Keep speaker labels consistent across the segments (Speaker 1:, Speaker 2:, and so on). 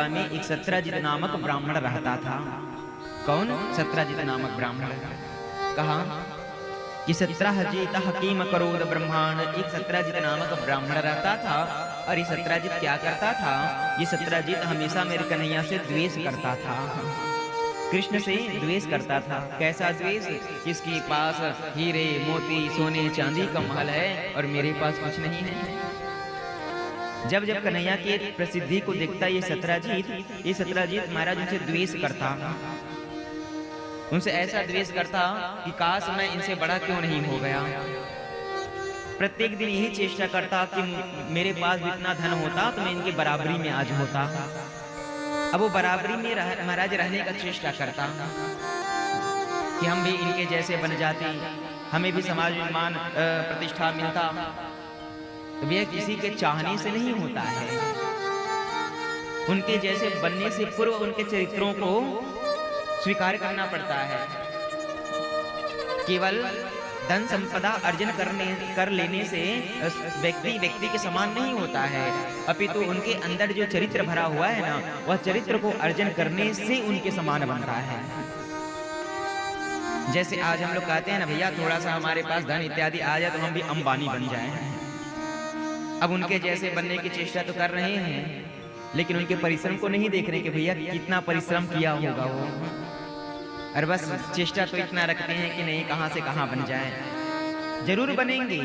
Speaker 1: द्वारका में एक सत्राजित नामक ब्राह्मण रहता था। कौन? सत्राजित नामक ब्राह्मण। कहा कि 17 हकीम करोड़ ब्रह्मांड, एक सत्राजित नामक ब्राह्मण रहता था। और ये सत्राजित क्या करता था? ये सत्राजित हमेशा मेरे कन्हैया से द्वेष करता था, कृष्ण से द्वेष करता था। कैसा द्वेष? किसके पास हीरे मोती सोने चांदी का महल है और मेरे पास कुछ नहीं है। जब जब कन्हैया की प्रसिद्धि को देखता ये सत्राजित महाराज उनसे द्वेष करता, उनसे ऐसा द्वेष करता कि काश मैं इनसे बड़ा क्यों नहीं हो गया। प्रत्येक दिन यही चेष्टा करता कि मेरे पास भी इतना धन होता तो मैं इनके बराबरी में आज होता। अब वो बराबरी में महाराज रहने का चेष्टा करता कि हम भी इनके जैसे बन जाते, हमें भी समाज में मान प्रतिष्ठा मिलता। तो भैया किसी के चाहने से नहीं होता है, उनके जैसे बनने से पूर्व उनके चरित्रों को स्वीकार करना पड़ता है। केवल धन संपदा अर्जन कर लेने से व्यक्ति के समान नहीं होता है, अपितु उनके अंदर जो चरित्र भरा हुआ है ना, वह चरित्र को अर्जन करने से उनके समान बनता है। जैसे आज हम लोग कहते हैं ना भैया थोड़ा सा हमारे पास धन इत्यादि आ जाए तो हम भी अंबानी बन जाएं। अब उनके जैसे बनने की चेष्टा तो कर रहे हैं, लेकिन उनके परिश्रम को नहीं देख रहे कि भैया कितना परिश्रम किया होगा वो, और बस चेष्टा तो इतना रखते हैं कि नहीं कहां से कहां बन जाए। जरूर बनेंगे,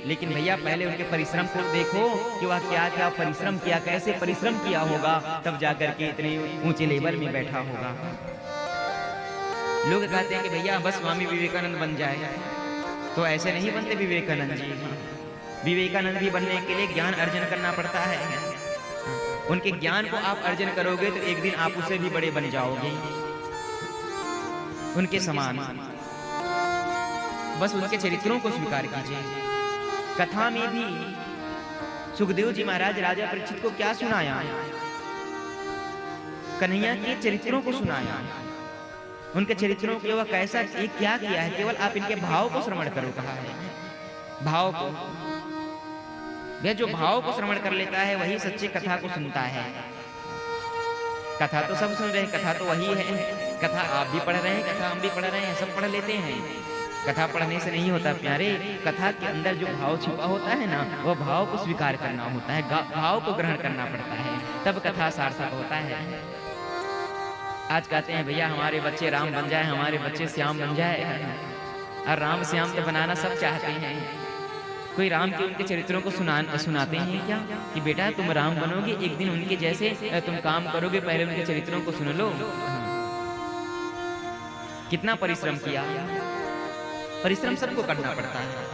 Speaker 1: लेकिन भैया पहले उनके परिश्रम को देखो कि वह क्या क्या परिश्रम किया, कैसे परिश्रम किया होगा, तब जाकर के इतने ऊंचे लेवल में बैठा होगा। लोग कहते हैं कि भैया बस स्वामी विवेकानंद बन जाए, तो ऐसे नहीं बनते विवेकानंद जी। विवेकानंद भी बनने के लिए ज्ञान अर्जन करना पड़ता है। उनके ज्ञान को आप अर्जन करोगे तो एक दिन आप उससे भी बड़े बन जाओगे, उनके समान। बस उनके चरित्रों को स्वीकार कीजिए। कथा में भी सुखदेव जी महाराज राजा परीक्षित को क्या सुनाया? कन्हैया के चरित्रों को सुनाया। उनके चरित्रों के वह कैसा एक क्या किया है, केवल आप इनके भाव को श्रवण करो कहा है। भाव को, वह जो भाव को श्रवण कर लेता है वही सच्ची कथा को सुनता है। कथा तो सब सुन रहे हैं, कथा तो वही है। कथा आप भी पढ़ रहे हैं, कथा हम भी पढ़ रहे हैं, सब पढ़ लेते हैं। कथा पढ़ने से नहीं होता प्यारे, कथा के अंदर जो भाव छिपा होता है ना, वह भाव को स्वीकार करना होता है, भाव को ग्रहण करना पड़ता है, तब कथा सार्थक होता है। आज कहते हैं भैया हमारे बच्चे राम बन जाए, हमारे बच्चे श्याम बन जाए, और राम श्याम तो बनाना सब चाहते हैं। कोई राम के उनके चरित्रों को सुनाते हैं क्या कि बेटा तुम राम बनोगे, एक दिन उनके जैसे तुम काम करोगे, पहले उनके चरित्रों को सुन लो। कितना परिश्रम किया, परिश्रम सबको करना पड़ता है।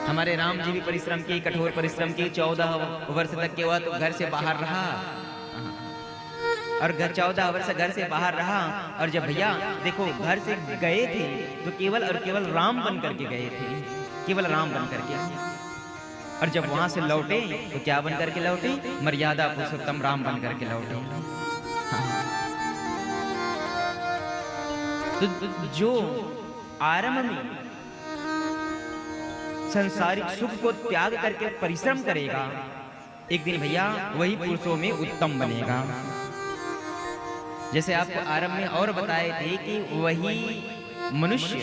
Speaker 1: हमारे राम जी भी परिश्रम किए, कठोर परिश्रम किए। 14 वर्ष तक के बाद तो घर से बाहर रहा, और 14 वर्ष घर से बाहर रहा। और जब भैया देखो घर से गए थे तो केवल और केवल राम बन करके गए थे, केवल राम बन करके। और जब वहां से लौटे तो क्या बन करके लौटे? मर्यादा पुरुषोत्तम राम बन करके लौटे। तो जो आरंभ में सांसारिक सुख को त्याग करके परिश्रम करेगा, एक दिन भैया वही पुरुषों में उत्तम बनेगा। जैसे आपको आरंभ में और बताए थे कि वही मनुष्य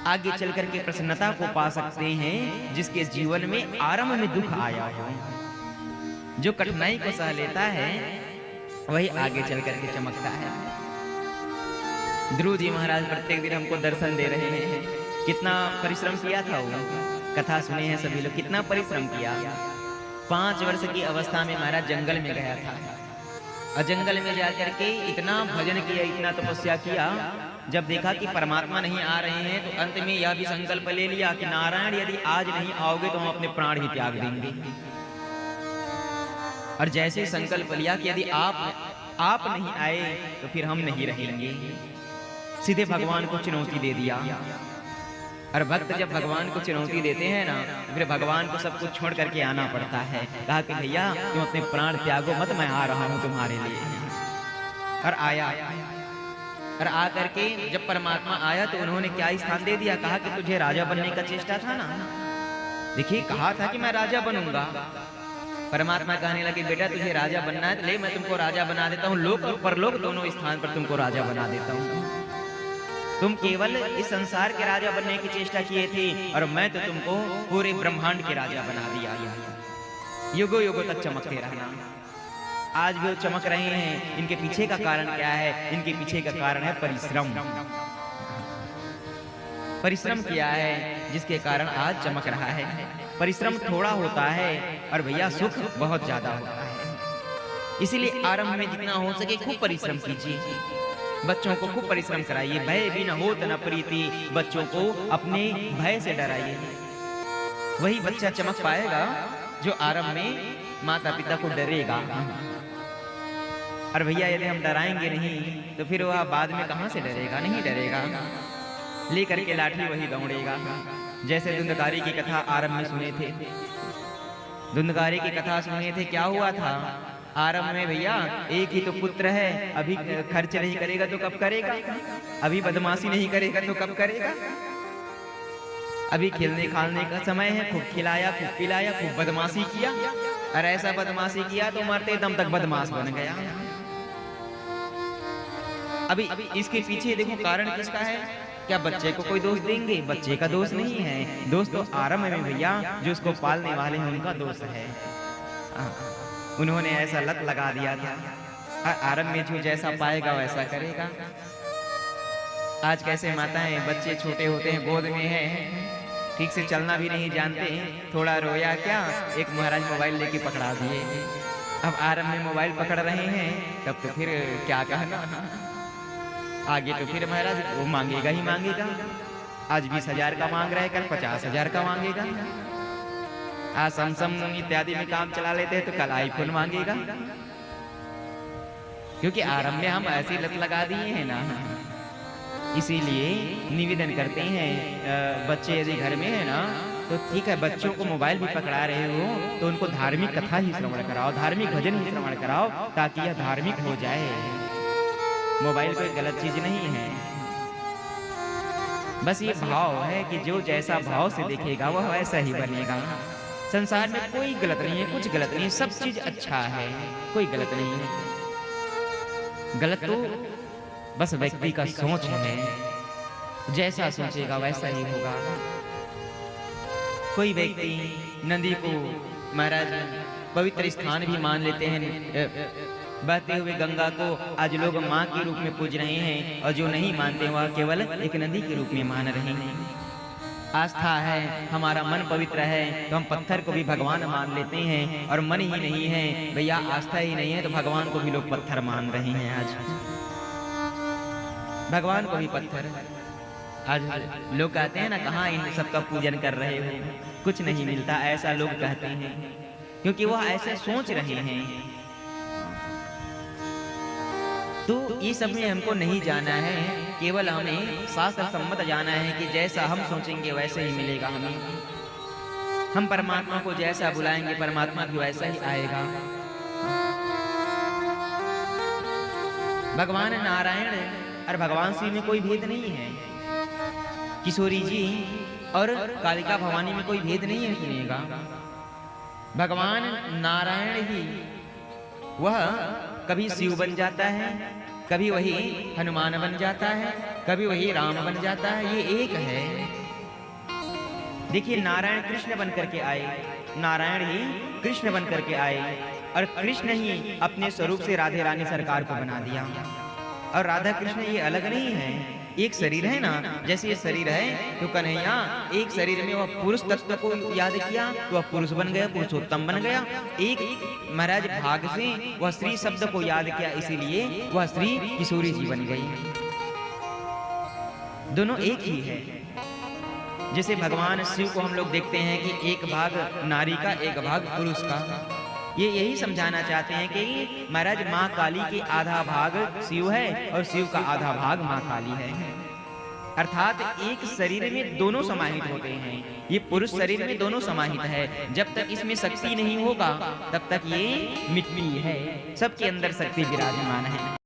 Speaker 1: आगे चल करके प्रसन्नता को पा सकते हैं जिसके जीवन में आरंभ में दुख आया हो। जो कठिनाई को सह लेता है वही आगे चल करके चमकता है। ध्रुव जी महाराज प्रत्येक दिन हमको दर्शन दे रहे हैं। कितना परिश्रम किया था वो, कथा सुने हैं सभी लोग, कितना परिश्रम किया। 5 वर्ष की अवस्था में महाराज जंगल में गया था, और जंगल में जाकर के इतना भजन किया, इतना तपस्या किया। जब देखा कि परमात्मा नहीं आ रहे हैं तो अंत में यह भी संकल्प ले लिया कि नारायण यदि आज नहीं आओगे तो हम अपने प्राण ही त्याग देंगे। और जैसे संकल्प लिया कि यदि आप नहीं आए तो फिर हम नहीं रहेंगे, सीधे भगवान को चुनौती दे दिया। और भक्त जब भगवान को चुनौती देते हैं ना, फिर भगवान को सब कुछ छोड़ करके आना पड़ता है। कहा कि भैया तुम अपने प्राण त्यागो मत, मैं आ रहा हूं तुम्हारे लिए। और आया, और आकर के जब परमात्मा आया तो उन्होंने क्या स्थान दे दिया? कहा कि तुझे राजा बनने का चेष्टा था ना, देखिए कहा था कि मैं राजा बनूंगा, परमात्मा कहने लगे बेटा तुझे राजा बनना है, ले मैं तुमको राजा बना देता हूँ, लोक और परलोक दोनों स्थान पर तुमको राजा बना देता हूँ। तुम केवल इस संसार के राजा बनने की चेष्टा किए थे और मैं तो तुमको पूरे ब्रह्मांड के राजा बना दिया। युगों युगों तक चमकते रहना। आज भी वो चमक रहे हैं। इनके पीछे का कारण क्या है? इनके पीछे का कारण है परिश्रम। परिश्रम किया है जिसके कारण आज चमक रहा है। परिश्रम थोड़ा होता है और भैया सुख बहुत ज्यादा होता है। इसीलिए आरंभ में जितना हो सके खूब परिश्रम कीजिए। बच्चों को खूब परिश्रम कराइए। भय भी न हो न प्रीति, बच्चों को अपने भय से डराइए। वही बच्चा चमक पाएगा जो आरंभ में माता पिता को डरेगा। और भैया यदि हम डराएंगे नहीं तो फिर वह बाद में कहां से डरेगा? नहीं डरेगा। लेकर के लाठी वही दौड़ेगा। जैसे धुंधकारी की कथा आरंभ में सुने थे। धुंधकारी की कथा सुने थे, क्या हुआ था आरंभ में? भैया एक ही तो पुत्र है, अभी खर्च नहीं करेगा तो कब करेगा? अभी बदमाशी नहीं करेगा तो कब करेगा? अभी खेलने खालने का समय है, खूब खिलाया, खूब पिलाया, खूब बदमाशी किया। और ऐसा बदमाशी किया तो मरते दम तक बदमाश बन गया। अभी इसके पीछे देखो कारण किसका है? क्या बच्चे को कोई दोष देंगे? बच्चे का दोष नहीं है। दोष तो आरंभ में भैया जो उसको पालने वाले हैं उनका दोष है। उन्होंने ऐसा लत लगा दिया था। आरंभ में जो जैसा पाएगा वैसा करेगा। आज कैसे माताएं बच्चे छोटे होते हैं, गोद में है, ठीक से चलना भी नहीं जानते हैं, थोड़ा रोया क्या एक महाराज मोबाइल लेके पकड़ा दिए। अब आरंभ में मोबाइल पकड़ रहे हैं, तब तो फिर क्या कहना। आगे तो फिर महाराज वो मांगेगा ही मांगेगा। आज 20,000 का मांग रहा है, कल 50,000 का मांगेगा। आज सैमसंग इत्यादि में काम चला लेते हैं तो कल आईफोन मांगेगा। क्योंकि आरंभ में हम ऐसी लत लगा दिए हैं ना। इसीलिए निवेदन करते हैं बच्चे यदि घर में है ना तो ठीक है, बच्चों को मोबाइल भी पकड़ा रहे हो तो उनको धार्मिक कथा ही श्रवण कराओ, धार्मिक भजन ही श्रवण कराओ, ताकि यह धार्मिक हो जाए। मोबाइल कोई गलत चीज नहीं है। बस ये भाव है कि जो जैसा भाव से देखेगा वह वैसा ही बनेगा। संसार में कोई गलत नहीं है, कुछ गलत नहीं है, सब चीज अच्छा है, कोई गलत नहीं है। गलत तो बस व्यक्ति का सोच है। जैसा सोचेगा वैसा ही होगा। कोई व्यक्ति नदी को महाराज पवित्र स्थान भी मान लेते हैं। बहते हुए गंगा को आज लोग माँ के रूप में पूज रहे हैं और जो नहीं मानते वह केवल एक नदी के रूप में मान रहे हैं। आस्था है, हमारा मन पवित्र है तो हम पत्थर को भी भगवान मान लेते हैं। और मन ही नहीं है भैया, आस्था ही नहीं है तो भगवान को भी लोग पत्थर मान रहे हैं। आज भगवान को भी पत्थर। आज लोग कहते हैं ना, कहाँ इन सबका पूजन कर रहे हो, कुछ नहीं मिलता, ऐसा लोग कहते हैं क्योंकि वह ऐसे सोच रहे हैं। तो ये सब में हमको नहीं जाना है, केवल हमें शास्त्र सम्मत जाना है कि जैसा हम सोचेंगे वैसे ही मिलेगा हमें। हम परमात्मा को जैसा बुलाएंगे परमात्मा भी वैसा ही आएगा। भगवान नारायण और भगवान श्री में कोई भेद नहीं है। किशोरी जी और कालिका भवानी में कोई भेद नहीं है सुनिएगा। भगवान नारायण ही वह कभी शिव बन जाता है, कभी वही हनुमान बन जाता है, कभी वही राम बन जाता है। ये एक है। देखिए नारायण कृष्ण बन करके आए, नारायण ही कृष्ण बन करके आए और कृष्ण ही अपने स्वरूप से राधे रानी सरकार को बना दिया। और राधा कृष्ण ये अलग नहीं है, एक शरीर है ना। जैसे ये शरीर है तो कन्हैया एक शरीर में वह पुरुष तत्व को याद किया तो वह पुरुष बन गया, पुरुषोत्तम बन गया। एक महाराज भाग से वह स्त्री शब्द को याद किया, इसीलिए वह स्त्री किशोरी जी बन गई। दोनों एक ही है। जैसे भगवान शिव को हम लोग देखते हैं कि एक भाग नारी का, एक भाग पुरुष का। ये यही समझाना चाहते हैं कि महाराज माँ काली के आधा भाग शिव है और शिव का आधा भाग माँ काली है। अर्थात एक शरीर में दोनों समाहित होते हैं। ये पुरुष शरीर में दोनों समाहित है। जब तक इसमें शक्ति नहीं होगा तब तक ये मिट्टी है। सबके अंदर शक्ति विराजमान है।